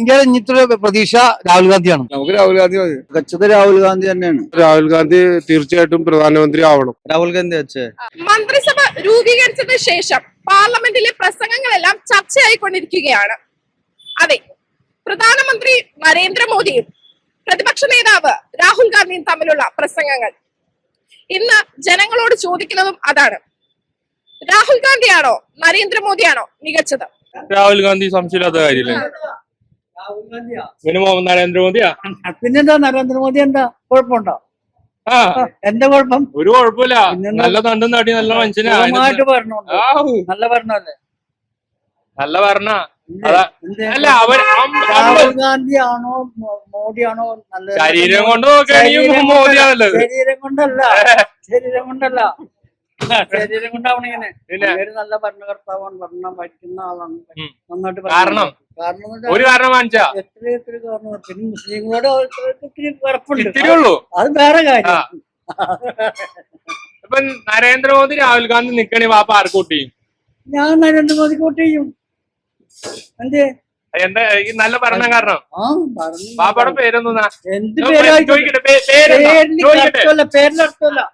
ഇന്ത്യയുടെ ഇന്നത്തെ പ്രതീക്ഷ രാഹുൽ ഗാന്ധിയാണ്. നമുക്ക് രാഹുൽ ഗാന്ധി മതി. മികച്ചത് രാഹുൽ ഗാന്ധി തന്നെയാണ്. രാഹുൽ ഗാന്ധി തീർച്ചയായിട്ടും പ്രധാനമന്ത്രി ആവണം. രാഹുൽ ഗാന്ധി വെച്ചേ മന്ത്രിസഭ രൂപീകരിച്ചതിന് ശേഷം പാർലമെന്റിലെ പ്രസംഗങ്ങളെല്ലാം ചർച്ചയായിക്കൊണ്ടിരിക്കുകയാണ്. അതെ, പ്രധാനമന്ത്രി നരേന്ദ്രമോദിയും പ്രതിപക്ഷ നേതാവ് രാഹുൽ ഗാന്ധിയും തമ്മിലുള്ള പ്രസംഗങ്ങൾ ഇന്ന് ജനങ്ങളോട് ചോദിക്കുന്നതും അതാണ്. രാഹുൽ ഗാന്ധിയാണോ നരേന്ദ്രമോദിയാണോ മികച്ചത്? രാഹുൽ ഗാന്ധി സംശയമില്ലാത്ത കാര്യമില്ലേ? നരേന്ദ്രമോദിയാ. പിന്നെന്താ നരേന്ദ്രമോദി എന്താ കുഴപ്പമുണ്ടോ? ആ, എന്താ കുഴപ്പം? ഒരു കുഴപ്പമില്ല. നല്ല തണ്ടും തടി നല്ല മനുഷ്യനാ. നല്ല ഭരണമല്ലേ? നല്ല ഭരണ. അല്ല, രാഹുൽ ഗാന്ധിയാണോ മോഡിയാണോ നല്ല? ശരീരം കൊണ്ട് നോക്കുകയാണെങ്കിൽ മോദിയാണല്ലത്. ശരീരം കൊണ്ടല്ല, ശരീരം കൊണ്ടല്ല, ശരീരം കൊണ്ടാവണിങ്ങനെ. നല്ല ഭരണകർത്താവാണ്, ഭരണം ഭരിക്കുന്ന ആളാണ്, നന്നായിട്ട്. കാരണം ഒരു കാരണം കാണിച്ചാ എത്ര കാരണം. പിന്നെ മുസ്ലിങ്ങളോട് ഒത്തിരി കുഴപ്പമുണ്ട്, അത് വേറെ കാര്യം. ഇപ്പൊ നരേന്ദ്രമോദി രാഹുൽ ഗാന്ധി നിക്കണേ വാപ്പ ആർക്കൂട്ടി? ഞാൻ നരേന്ദ്രമോദി വോട്ട് ചെയ്യും. എന്തേ? എന്താ ഈ നല്ല ഭരണം കാരണം? വാപ്പയുടെ പേരൊന്നും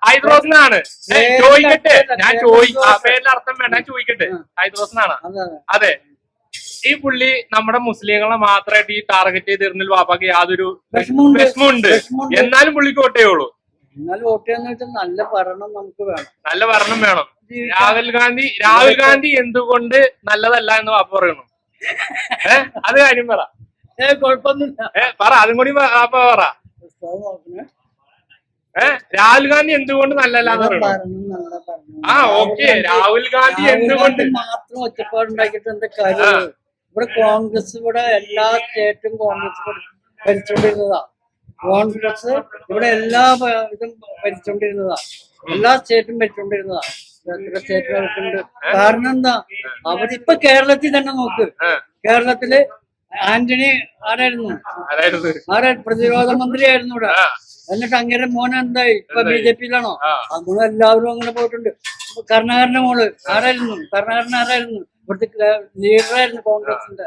ഹൈദ്രോസിനാണ്. ചോദിക്കട്ടെ, ഞാൻ പേരിന്റെ അർത്ഥം വേണ്ട, ഞാൻ ചോദിക്കട്ടെ. ഹൈദ്രോസിനാണ്. അതെ, ഈ പുള്ളി നമ്മുടെ മുസ്ലിങ്ങളെ മാത്രമായിട്ട് ഈ ടാർഗറ്റ് ചെയ്തിരുന്നതിൽ വാപ്പാക്ക് യാതൊരു വിഷമമുണ്ട്. എന്നാലും പുള്ളിക്ക് വോട്ട് ചെയ്യുള്ളൂ. എന്നാലും വോട്ട് ചെയ്യാന്ന് വെച്ചാൽ നല്ല ഭരണം നമുക്ക് വേണം, നല്ല ഭരണം വേണം. രാഹുൽ ഗാന്ധി എന്തുകൊണ്ട് നല്ലതല്ല എന്ന് വാപ്പ പറയണു? അത് കാര്യം പറ. കുഴപ്പമൊന്നുമില്ല, പറ, അതും കൂടി വാപ്പ പറ. രാഹുൽ ഗാന്ധി എന്തുകൊണ്ട് നല്ലതല്ലാന്ന് പറയണു? ആ, ഓക്കെ. രാഹുൽ ഗാന്ധി എന്തുകൊണ്ട് മാത്രം ഒറ്റപ്പാടുണ്ടാക്കിയിട്ട് എന്താ കാര്യം? ഇവിടെ കോൺഗ്രസ്, ഇവിടെ എല്ലാ സ്റ്റേറ്റും കോൺഗ്രസ് ഭരിച്ചുകൊണ്ടിരുന്നതാ. കോൺഗ്രസ് ഇവിടെ എല്ലാ ഇതും ഭരിച്ചുകൊണ്ടിരുന്നതാ, എല്ലാ സ്റ്റേറ്റും ഭരിച്ചുകൊണ്ടിരുന്നതാ. എത്ര സ്റ്റേറ്റുകൾക്കുണ്ട്. കാരണം എന്താ, അവരിപ്പൊ കേരളത്തിൽ തന്നെ നോക്ക്. കേരളത്തില് ആന്റണി ആരായിരുന്നു? പ്രതിരോധ മന്ത്രിയായിരുന്നു ഇവിടെ. എന്നിട്ട് അങ്ങനെ മോനെ എന്തായി? ഇപ്പൊ BJP-യിലാണോ? അങ്ങനെ എല്ലാവരും അങ്ങനെ പോയിട്ടുണ്ട്. കരുണാകരന്റെ മോള് ആരായിരുന്നു? കരുണാകരൻ ആരായിരുന്നു? ഇവിടുത്തെ ലീഡറായിരുന്നു കോൺഗ്രസിന്റെ.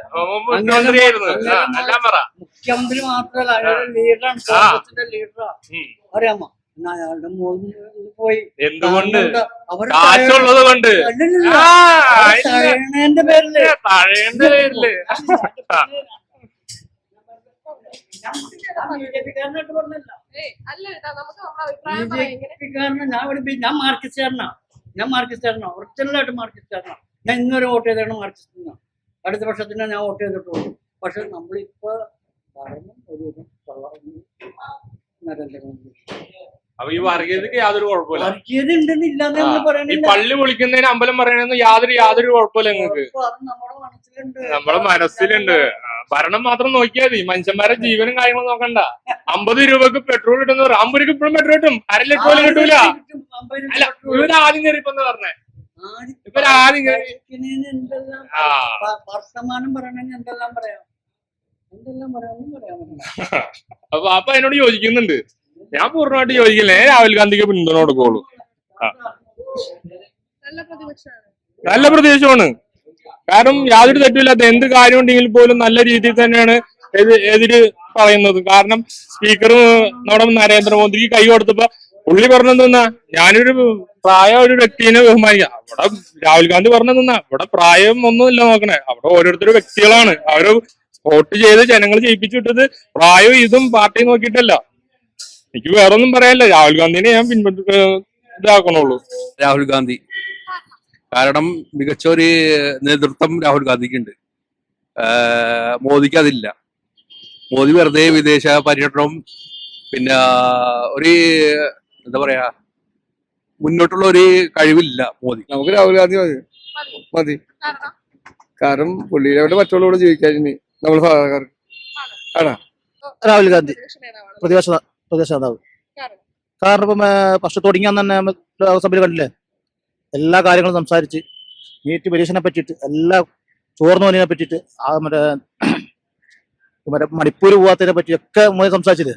മുഖ്യമന്ത്രി മാത്രമല്ല, അയാളുടെ ലീഡറാണ്, കോൺഗ്രസിന്റെ ലീഡറാ. അറിയാമോ? അയാളുടെ മോളിൽ പോയി. എന്തുകൊണ്ട്? അവർ കാശുള്ളത് കൊണ്ട്. തഴയണേന്റെ പേരില് BJP-കാരനായിട്ട് പറഞ്ഞല്ല. BJP-കാരനാ. ഞാൻ മാർക്സിസ്റ്റുകാരനാ. ഒറിജിനലായിട്ട് മാർക്സിസ്റ്റുകാരനാ. ഞാൻ ഇന്നൊരു വോട്ട് ചെയ്താണ് മാർക്സിസ്റ്റിനാ. അടുത്ത വർഷത്തിന് ഞാൻ വോട്ട് ചെയ്തിട്ടുള്ളൂ. പക്ഷെ നമ്മളിപ്പോ ഭരണം ഒരു നരേന്ദ്രമോദി. അപ്പൊ ഈ വർഗീയതക്ക് യാതൊരു കുഴപ്പമില്ല. വർഗീയത ഉണ്ടെന്നില്ലാന്ന് നമ്മൾ പറയുന്നില്ല. പള്ളി വിളിക്കുന്നതിന് അമ്പലം പറയണെന്ന് യാതൊരു കുഴപ്പമില്ല നിങ്ങൾക്ക്. നമ്മുടെ മനസ്സിലുണ്ട്. ഭരണം മാത്രം നോക്കിയാൽ മതി. മനുഷ്യന്മാരെ ജീവനും കാര്യങ്ങളും നോക്കണ്ട. 50 രൂപക്ക് പെട്രോൾ കിട്ടുന്ന 50 രൂപ ഇപ്പോഴും പെട്രോൾ കിട്ടും. 1/2 ലിറ്റർ പോലും കിട്ടൂല. അല്ല, ഇവര് ആദ്യം കയറിപ്പോന്ന് പറഞ്ഞേ. ഇവര് ആദ്യം കയറി വർത്തമാനം പറയണെങ്കിൽ എന്തെല്ലാം പറയാം, ഒന്നും പറയാൻ പറ്റില്ല. അപ്പൊ അതിനോട് യോജിക്കുന്നുണ്ട്. ഞാൻ പൂർണ്ണമായിട്ട് യോജിക്കില്ലേ. രാഹുൽ ഗാന്ധിക്ക് പിന്തുണ കൊടുക്കുള്ളൂ. നല്ല പ്രതീക്ഷമാണ്. കാരണം യാതൊരു തെറ്റില്ലാത്ത എന്ത് കാര്യം ഉണ്ടെങ്കിൽ പോലും നല്ല രീതിയിൽ തന്നെയാണ് എതിര് പറയുന്നത്. കാരണം സ്പീക്കർ നമ്മുടെ നരേന്ദ്രമോദിക്ക് കൈ കൊടുത്തപ്പോ പുള്ളി പറഞ്ഞെന്നാ, ഞാനൊരു ഒരു വ്യക്തിനെ ബഹുമാനിക്കാം. അവിടെ രാഹുൽ ഗാന്ധി പറഞ്ഞെന്നാ, ഇവിടെ പ്രായം ഒന്നുമില്ല നോക്കണേ. അവിടെ ഓരോരുത്തരും വ്യക്തികളാണ്. അവര് വോട്ട് ചെയ്ത് ജനങ്ങൾ ജയിപ്പിച്ചു വിട്ടത് പ്രായവും ഇതും പാർട്ടിയും നോക്കിയിട്ടല്ല. എനിക്ക് വേറൊന്നും പറയാനില്ല. രാഹുൽ ഗാന്ധിനെ ഞാൻ ഇതാക്കണുള്ളൂ. രാഹുൽ ഗാന്ധി. കാരണം മികച്ച ഒരു നേതൃത്വം രാഹുൽ ഗാന്ധിക്ക് ഉണ്ട്. മോദിക്ക് അതില്ല. മോദി വെറുതെ വിദേശ പര്യടനം, പിന്നെ ഒരു എന്താ പറയാ, മുന്നോട്ടുള്ള ഒരു കഴിവില്ല മോദി. നമുക്ക് രാഹുൽ ഗാന്ധി മതി. കാരണം പുള്ളിയുടെ മറ്റുള്ളവരോട് ജീവിക്കാൻ നമ്മൾ സാധാരണക്കാർ. രാഹുൽ ഗാന്ധി പ്രതിപക്ഷ നേതാവ്. കാരണം ഇപ്പം ഫസ്റ്റ് തുടങ്ങിയാൽ തന്നെ ലോക്സഭയിൽ കണ്ടില്ലേ, എല്ലാ കാര്യങ്ങളും സംസാരിച്ച് നീറ്റ് പരീക്ഷനെ പറ്റിയിട്ട്, എല്ലാ ചോർന്നു പോയതിനെ പറ്റിയിട്ട്, മറ്റേ മണിപ്പൂർ പോവാത്തതിനെ പറ്റിയൊക്കെ മോദി സംസാരിച്ചില്ലേ.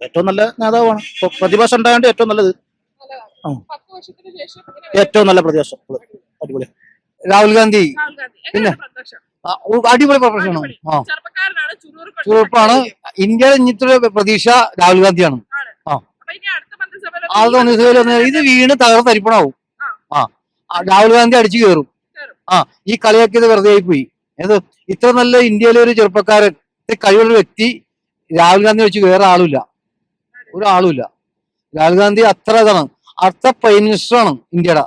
ഏറ്റവും നല്ല നേതാവാണ്. ഇപ്പൊ പ്രതിപക്ഷം ഉണ്ടായതുകൊണ്ട് ഏറ്റവും നല്ലത്, ഏറ്റവും നല്ല പ്രതിപക്ഷം. അടിപൊളി രാഹുൽ ഗാന്ധി. പിന്നെ അടിപൊളി പ്രൊഫഷനാണ്. ആ ചെറുപ്പക്കാരനാണ് ചുരൂർ ചുവപ്പാണ്. ഇന്ത്യയുടെ ഇന്നത്തെ പ്രതീക്ഷ രാഹുൽ ഗാന്ധിയാണ്. ആ അത് ഇത് വീണ് തകർത്തരിപ്പണാവും. രാഹുൽ ഗാന്ധി അടിച്ചു കയറും. ഈ കളിയാക്കിയത് വെറുതെ ആയി പോയി. ഇത്ര നല്ല ഇന്ത്യയിലെ ഒരു ചെറുപ്പക്കാരൻ, കഴിവുള്ള വ്യക്തി രാഹുൽ ഗാന്ധി വെച്ച് വേറെ ആളുമില്ല, ഒരാളുമില്ല. രാഹുൽ ഗാന്ധി അത്ര ഇതാണ്, അടുത്ത പ്രൈം മിനിസ്റ്ററാണ് ഇന്ത്യയുടെ.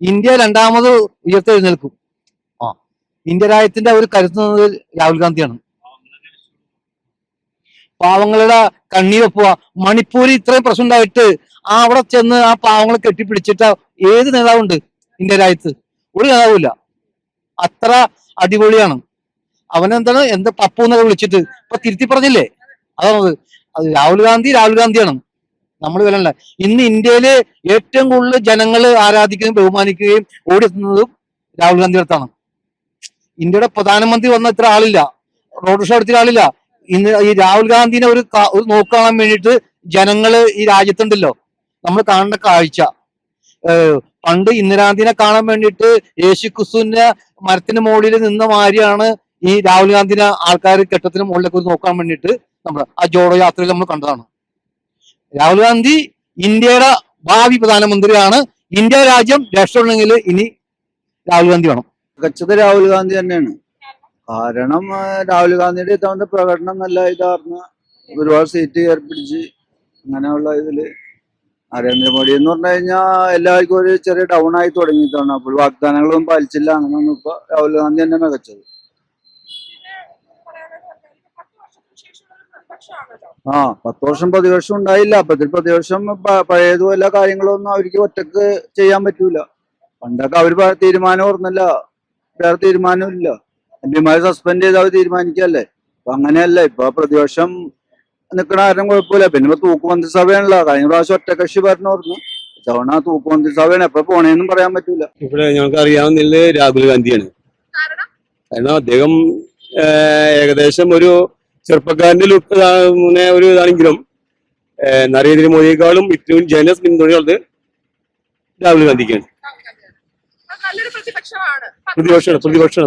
ഇന്ത്യ രണ്ടാമത് ഉയർത്തെഴുന്നേൽക്കും. ഇന്ത്യ രാജ്യത്തിന്റെ ഒരു കരുത്തുന്നത് രാഹുൽ ഗാന്ധിയാണ്. പാവങ്ങളുടെ കണ്ണീരൊപ്പുക. മണിപ്പൂരിൽ ഇത്രയും പ്രശ്നം ഉണ്ടായിട്ട് അവിടെ ചെന്ന് ആ പാവങ്ങളെ കെട്ടിപ്പിടിച്ചിട്ട് ഏത് നേതാവുണ്ട് ഇന്ത്യ രാജ്യത്ത്? ഒരു നേതാവില്ല. അത്ര അടിപൊളിയാണ്. അവനെന്താണ് പപ്പു എന്നൊക്കെ വിളിച്ചിട്ട് ഇപ്പൊ തിരുത്തി പറഞ്ഞില്ലേ? അതാണത്. അത് രാഹുൽ ഗാന്ധിയാണ്. നമ്മൾ വിലല്ല. ഇന്ന് ഇന്ത്യയില് ഏറ്റവും കൂടുതൽ ജനങ്ങൾ ആരാധിക്കുകയും ബഹുമാനിക്കുകയും ഓടിയെത്തുന്നതും രാഹുൽ ഗാന്ധി അടുത്താണ്. ഇന്ത്യയുടെ പ്രധാനമന്ത്രി വന്ന ഇത്ര ആളില്ല, റോഡ് ഷോ എടുത്ത ആളില്ല. ഇന്ന് ഈ രാഹുൽ ഗാന്ധിനെ ഒരു നോക്ക് കാണാൻ വേണ്ടിയിട്ട് ജനങ്ങള് ഈ രാജ്യത്തുണ്ടല്ലോ. നമ്മൾ കാണേണ്ട കാഴ്ച. പണ്ട് ഇന്ദിരാഗാന്ധിനെ കാണാൻ വേണ്ടിയിട്ട് യേശു ക്രിസ്തുവിന്റെ മരത്തിന് മുകളിൽ നിന്ന മാതിരിയാണ് ഈ രാഹുൽ ഗാന്ധിനെ ആൾക്കാർ കെട്ടത്തിന് മുകളിലേക്ക് നോക്കാൻ വേണ്ടിയിട്ട് നമ്മൾ ആ ജോഡോ യാത്രയിൽ നമ്മൾ കണ്ടതാണ്. രാഹുൽ ഗാന്ധി ഇന്ത്യയുടെ ഭാവി പ്രധാനമന്ത്രിയാണ്. ഇന്ത്യ രാജ്യം രക്ഷപ്പെടണമെങ്കിൽ ഇനി രാഹുൽ ഗാന്ധി വേണം. മികച്ചത് രാഹുൽ ഗാന്ധി തന്നെയാണ്. കാരണം രാഹുൽ ഗാന്ധിയുടെ ഇത്തവണത്തെ പ്രകടനം നല്ല ഇതാർന്ന, ഒരുപാട് സീറ്റ് കയറിപ്പിടിച്ച് അങ്ങനെയുള്ള ഇതില്. നരേന്ദ്രമോദി എന്ന് പറഞ്ഞു കഴിഞ്ഞാൽ എല്ലാവർക്കും ഒരു ചെറിയ ഡൗൺ ആയി തുടങ്ങിയിട്ടാണ്. അപ്പോൾ വാഗ്ദാനങ്ങളൊന്നും പാലിച്ചില്ല. അങ്ങനെയൊന്നും ഇപ്പൊ രാഹുൽ ഗാന്ധി തന്നെ മികച്ചത്. 10 വർഷം പ്രതിപക്ഷം ഉണ്ടായില്ല. അപ്പൊ ഇതിൽ പ്രതിപക്ഷം പഴയതും എല്ലാ കാര്യങ്ങളൊന്നും അവർക്ക് ഒറ്റക്ക് ചെയ്യാൻ പറ്റൂല. പണ്ടൊക്കെ അവര് തീരുമാനം ഓർന്നല്ല, വേറെ തീരുമാനമില്ല. എംപിമാരെ സസ്പെൻഡ് ചെയ്ത് അവർ തീരുമാനിക്കല്ലേ. അപ്പൊ അങ്ങനെയല്ല. ഇപ്പൊ പ്രതിപക്ഷം നിൽക്കണ ആരും കുഴപ്പമില്ല. പിന്നെ ഇപ്പൊ തൂക്കുമന്ത്രിസഭയാണല്ലോ. കഴിഞ്ഞ പ്രാവശ്യം ഒറ്റക്കക്ഷി ഭരണമായിരുന്നു. ഇത്തവണ തൂക്കുമന്ത്രിസഭയാണ്. എപ്പോ പോണേന്നും പറയാൻ പറ്റൂല. ഇവിടെ ഞങ്ങൾക്ക് അറിയാവുന്നില്ല രാഹുൽ ഗാന്ധിയാണ്. കാരണം അദ്ദേഹം ഏകദേശം ഒരു ചെറുപ്പക്കാരന്റെ ലുക്ക് ഒരു ഇതാണെങ്കിലും നരേന്ദ്രമോദിയെക്കാളും ഏറ്റവും ജനസ് പിന്തുണയുള്ളത് രാഹുൽ ഗാന്ധിക്കാണ്.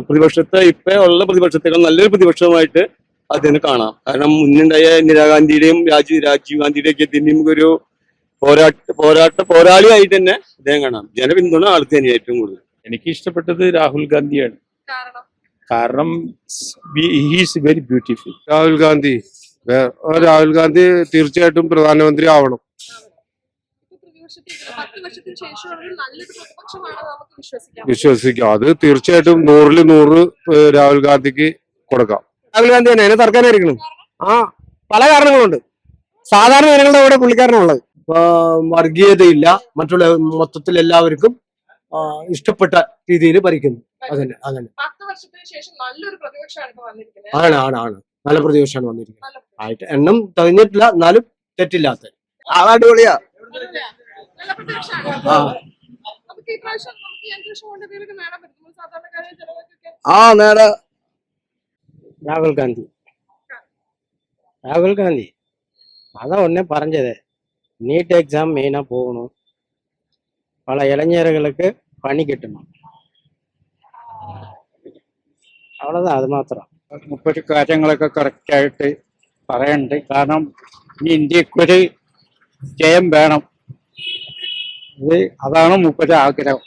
പ്രതിപക്ഷത്തെ ഇപ്പൊ ഉള്ള പ്രതിപക്ഷത്തെക്കാൾ നല്ലൊരു പ്രതിപക്ഷമായിട്ട് അതിനെ കാണാം. കാരണം മുന്നുണ്ടായ ഇന്ദിരാഗാന്ധിയുടെയും രാജീവ് ഗാന്ധിയുടെ ഒക്കെ ഒരു പോരാളിയായിട്ട് തന്നെ അദ്ദേഹം കാണാം. ജനപിന്തുണ ആൾക്ക് തന്നെ ഏറ്റവും കൂടുതൽ. എനിക്ക് ഇഷ്ടപ്പെട്ടത് രാഹുൽ ഗാന്ധിയാണ്. കാരണം he's very beautiful. Rahul Gandhi തീർച്ചയായിട്ടും പ്രധാനമന്ത്രി ആവണം. വിശ്വസിക്കാം. അത് തീർച്ചയായിട്ടും 100-ൽ 100 രാഹുൽ ഗാന്ധിക്ക് കൊടുക്കാം. രാഹുൽ ഗാന്ധി തന്നെ അതിനെ തർക്കാനായിരിക്കണം. പല കാരണങ്ങളുണ്ട്. സാധാരണ ജനങ്ങളുടെ കൂടെ പുള്ളിക്കാരനുള്ളത്. വർഗീയതയില്ല, മറ്റുള്ള മൊത്തത്തിൽ എല്ലാവർക്കും ഇഷ്ടപ്പെട്ട രീതിയിൽ ഭരിക്കുന്നു. അതന്നെ ആണ് നല്ല പ്രതിപക്ഷമാണ് വന്നിരിക്കുന്നത്. ആയിട്ട് എണ്ണം തികഞ്ഞിട്ടില്ല, എന്നാലും തെറ്റില്ലാത്ത അടിപൊളിയാ. നേടാ. ராகுல் காந்தி அதான் ஒன்னே பறஞ்சது. நீட் எக்ஸாம் மெயினாக போகணும். பல இளைஞர்களுக்கு பணி கட்டணும். அவ்வளோதான், அது மாத்திரம். മുപ്പത് കാര്യങ്ങളൊക്കെ കറക്റ്റായിട്ട് പറയണ്ട്. കാരണം ഈ ഇന്ത്യക്കൊരു ജയം വേണം. അതാണ് മുപ്പത് ആഗ്രഹം.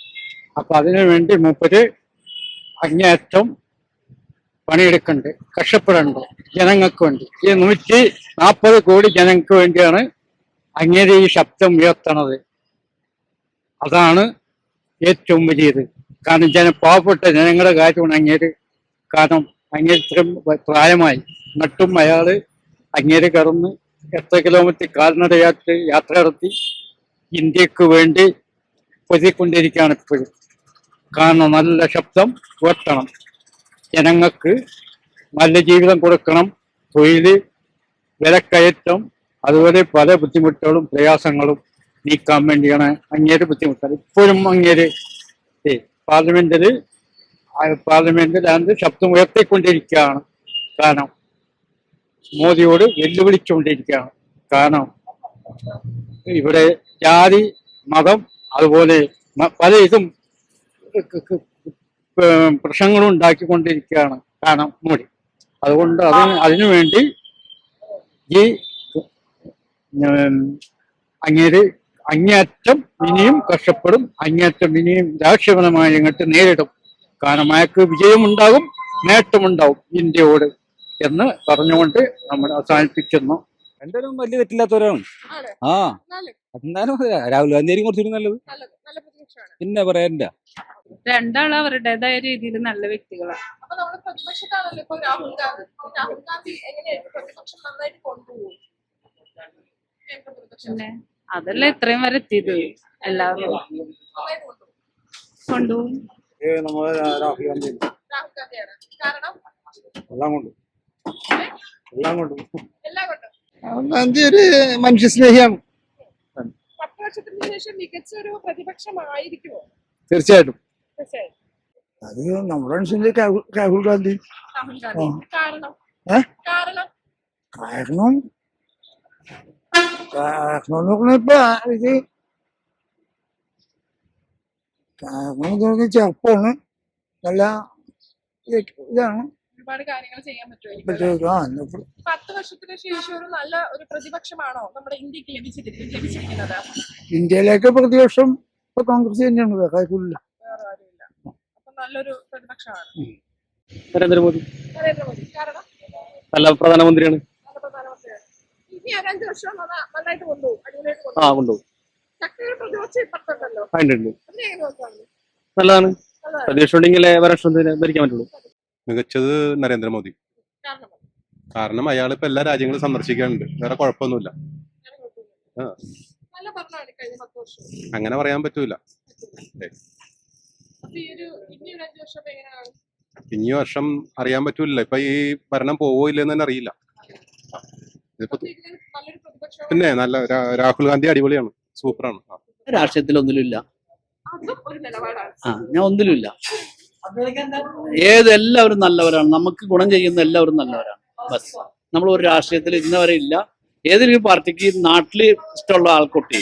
അപ്പൊ അതിനു വേണ്ടി മുപ്പത് അങ്ങേയറ്റം പണിയെടുക്കുന്നുണ്ട്, കഷ്ടപ്പെടുന്നുണ്ട് ജനങ്ങൾക്ക് വേണ്ടി. ഈ 140 കോടി ജനങ്ങൾക്ക് വേണ്ടിയാണ് അങ്ങേരെ ഈ ശബ്ദം ഉയർത്തണത്. അതാണ് ഏറ്റവും വലിയത്. കാരണം പാവപ്പെട്ട ജനങ്ങളുടെ കാര്യമാണ് അങ്ങേര്. കാരണം അങ്ങേര് ഇത്രയും പ്രായമായി, എന്നിട്ടും അയാള് അങ്ങേര് കടന്ന് എത്ര കിലോമീറ്റർ കാൽനടയായിട്ട് യാത്ര നടത്തി ഇന്ത്യക്ക് വേണ്ടി പൊതിക്കൊണ്ടിരിക്കുകയാണ് ഇപ്പോഴും. കാരണം നല്ല ശബ്ദം ഉയർത്തണം, ജനങ്ങൾക്ക് നല്ല ജീവിതം കൊടുക്കണം, തൊഴില്, വിലക്കയറ്റം, അതുപോലെ പല ബുദ്ധിമുട്ടുകളും പ്രയാസങ്ങളും നീക്കാൻ വേണ്ടിയാണ് അങ്ങേര് ബുദ്ധിമുട്ടുകൾ. ഇപ്പോഴും അങ്ങേര് പാർലമെന്റിൽ അത് ശബ്ദം ഉയർത്തിക്കൊണ്ടിരിക്കുകയാണ്. കാരണം മോദിയോട് വെല്ലുവിളിച്ചുകൊണ്ടിരിക്കുകയാണ്. കാരണം ഇവിടെ ജാതി, മതം, അതുപോലെ പല പ്രശ്നങ്ങളും ഉണ്ടാക്കിക്കൊണ്ടിരിക്കുകയാണ്. കാരണം മോഡി. അതുകൊണ്ട് അതിനുവേണ്ടി ഈ അങ്ങേയറ്റം ഇനിയും കഷ്ടപ്പെടും, അങ്ങേയറ്റം ഇനിയും രാഷ്ട്രീയപരമായി ഇങ്ങോട്ട് നേരിടും. കാരണം അയാൾക്ക് വിജയമുണ്ടാകും, നേട്ടമുണ്ടാവും ഇന്ത്യയോട് എന്ന് പറഞ്ഞുകൊണ്ട് നമ്മൾ അവസാനിപ്പിക്കുന്നു. എന്തായാലും വലിയ തെറ്റില്ലാത്തവരാണ്. ആണ്. ആ എന്നാലും എന്തായാലും രാഹുൽ ഗാന്ധി കുറച്ചുകൂടി നല്ലത്. നല്ല പ്രതിപക്ഷമാണ്. പിന്നെ പറയാനില്ല. രണ്ടാളും അവരുടേതായ രീതിയിൽ നല്ല വ്യക്തികളാണ്. അപ്പൊ നമ്മുടെ പ്രതിപക്ഷത്താണല്ലോ ഇപ്പൊ രാഹുൽ ഗാന്ധി. രാഹുൽ ഗാന്ധി എങ്ങനെയായിരിക്കും പ്രതിപക്ഷം നന്നായിട്ട് കൊണ്ടുപോകും? കേന്ദ്ര പ്രതിപക്ഷം പിന്നെ അതല്ല ഇത്രയും വരെ എത്തിയത്. എല്ലാവരും നന്നായിട്ട് കൊണ്ടുപോകും. കൊണ്ടുപോകും. നമ്മളെ രാഹുൽ ഗാന്ധി രാഹുൽ ഗാന്ധിയാണ്. കാരണം എല്ലാം കൊണ്ടും എല്ലാം കൊണ്ടും രാഹുൽ ഗാന്ധി ഒരു മനുഷ്യസ്നേഹിയാണ്. 10 വർഷത്തിന് ശേഷം മികച്ച ഒരു പ്രതിപക്ഷമായിരിക്കുമോ? തീർച്ചയായിട്ടും. തീർച്ചയായും അത് നമ്മുടെ അനുസരിച്ച് രാഹുൽ ഗാന്ധി. രാഹുൽ ഗാന്ധി. കാരണം കാരണം കാരണം കാരണം എന്ന് പറഞ്ഞപ്പോ ഇത് കാരണം ചെറുപ്പമാണ്, നല്ല ഇതാണ്. ഒരുപാട് കാര്യങ്ങൾ ചെയ്യാൻ പറ്റുമായിരിക്കും. 10 വർഷത്തിന് ശേഷം നല്ല ഒരു പ്രതിപക്ഷമാണോ നമ്മുടെ ഇന്ത്യക്ക് ലഭിച്ചിരിക്കുന്നത്? ഇന്ത്യയിലേക്ക് പ്രതിപക്ഷം ഇപ്പൊ കോൺഗ്രസ് തന്നെയാണ്, വേറെ ആരുമില്ല. വേറെ ആരുമില്ല. അപ്പൊ നല്ലൊരു പ്രതിപക്ഷമാണ് നരേന്ദ്രമോദി നരേന്ദ്രമോദി. കാരണം നല്ല പ്രധാനമന്ത്രിയാണ്. നല്ല പ്രധാനമന്ത്രിയാണ്. ഇനി 5 വർഷം നന്നായിട്ട് കൊണ്ടുപോകും, അടിപൊളിയായിട്ട് കൊണ്ടുപോകും. കൊണ്ടുപോകും. ശക്തിയുടെ പ്രതിപക്ഷം ഇപ്പുറത്തുണ്ടല്ലോ, ഉണ്ട്. അതിനെങ്ങനെ നോക്കാണ്? നല്ലതാണ്. നല്ലതാണ്. പ്രതീക്ഷ ഉണ്ടെങ്കിലേ വരാൻ ഭരിക്കാൻ പറ്റുള്ളൂ. മികച്ചത് നരേന്ദ്രമോദി. കാരണം കാരണം അയാൾ ഇപ്പൊ എല്ലാ രാജ്യങ്ങളും സന്ദർശിക്കാനുണ്ട്, വേറെ കുഴപ്പമൊന്നുമില്ല. ആ. നല്ല ഭരണമാണ് കഴിഞ്ഞ 10 വർഷം. അങ്ങനെ പറയാൻ പറ്റൂല. അപ്പൊ ഈ ഇനി ഒരു 5 വർഷം എങ്ങനെയാണ്? ഇനി വർഷം അറിയാൻ പറ്റൂല. ഇപ്പൊ ഈ ഭരണം പോവോ ഇല്ലെന്ന് തന്നെ അറിയില്ല. ഇതിപ്പോ നല്ലൊരു പ്രതിപക്ഷം. പിന്നെ രാഹുൽ ഗാന്ധി അടിപൊളിയാണ്, സൂപ്പറാണ്. രാഷ്ട്രീയത്തിലൊന്നുമില്ല. അതും ഒരു നിലപാടാണ്. ഞാൻ ഒന്നിലുമില്ല. എല്ലാവരും നല്ലവരാണ്, നമുക്ക് ഗുണം ചെയ്യുന്ന എല്ലാവരും നല്ലവരാണ്. ബസ് നമ്മൾ ഒരു രാഷ്ട്രീയത്തിൽ ഇന്നവരെ ഇല്ല. ഏതൊരു പാർട്ടിക്ക് നാട്ടിൽ ഇഷ്ടമുള്ള ആൾക്കൊട്ടി